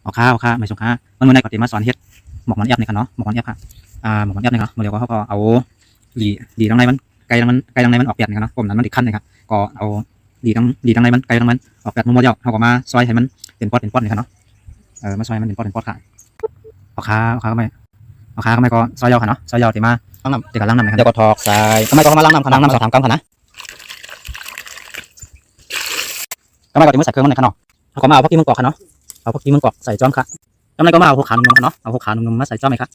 เอาค่าไม่ส่งค่ามันเมื่อไหร่ก็ติมาสอนเฮ็ดหมกมันแอบนี่ค่ะเนาะหมกมันแอบค่ะหมกมันแอบนี่ค่ะเดี๋ยวก็เขาก็เอาดีทั้งในมันไก่ทั้งในมันออกเปียกนี่ค่ะเนาะผมนั้นมันติดขั้นนี่ค่ะก็เอาดีทั้งในมันไก่ทั้งมันออกเปียกมัวๆเดียวเขาก็มาซอยให้มันเป็นป๊อดนี่ค่ะเนาะมาซอยมันเป็นป๊อดค่ะเอาค่าก็ไม่ก็ซอยยาวค่ะเนาะซอยยาวติมาล้างน้ำติดกับล้างน้ำนะครับเดี๋ยวก็ถอกใส่ก็ไม่ก็มาล้างน้ำ2 3 กรัมค่ะนะก็ไม่ก็ติมาใส่เครื่องมันนี่ค่ะเนาะเขาก็มาเอาพวกที่มึงกอกค่ะเนาะเอาพวกที่มึงกอกใส่จ้อมค่ะกำไรก็มาเอา6 ขาหนุ่มๆค่ะเนาะเอา6 ขาหนุ่มๆมาใส่จ้อมไหมครับ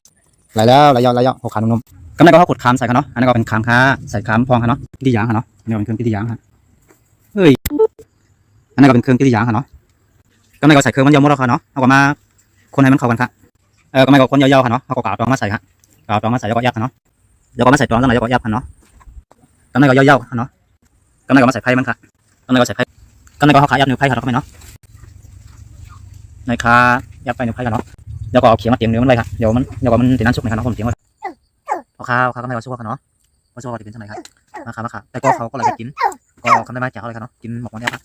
หลายแล้ว6 ขาหนุ่มๆกำไรก็เขาขุดคามใส่ค่ะเนาะอันนี้ก็เป็นคามค่ะใส่คามพองค่ะเนาะพิธียางค่ะเนาะอันนี้เป็นเครื่องพิธียางค่ะเฮ้ยอันนี้ก็เป็นเครื่องพิธียางค่ะเนาะกำไรก็ใส่เครื่องมันยาวหมดแล้วค่ะเนาะเอาก็มาคนให้มันเข้ากันค่ะกำไรก็คนยาวๆค่ะเนาะเอาก็กาวตองมาใส่ค่ะกาวตองมาใส่แล้วก็ยัดค่ะเนาะแล้วก็มาใส่ตองแล้วก็ยัดค่ะเนาะกำไรก็ยาวๆค่ะเนาะกำไรก็มาใส่ไผ่มันค่ะกำไรก็ใส่ไผ่กำไรก็เขาขายัดนิ้วไผ่ค่ะเนาะก็ไม่เนาะในขายัดไปนิ้วไผ่ค่ะเนาะแล้วก็เอาเขียงมาเตียงเนื้อมันเลยค่ะเดี๋ยวก็มันติดน้ำซุปเลยค่ะเนาะผมเตียงไว้เอาข้าวก็ไม่เอาซุปค่ะเนาะว่าซุปก็จะเป็นทำไมครับมาค่ะแต่ก็เขาก็เลยไปกินก็คำได้มาจากเขาเลยค่ะเนาะกินหมกมันเนี่ยค่ะ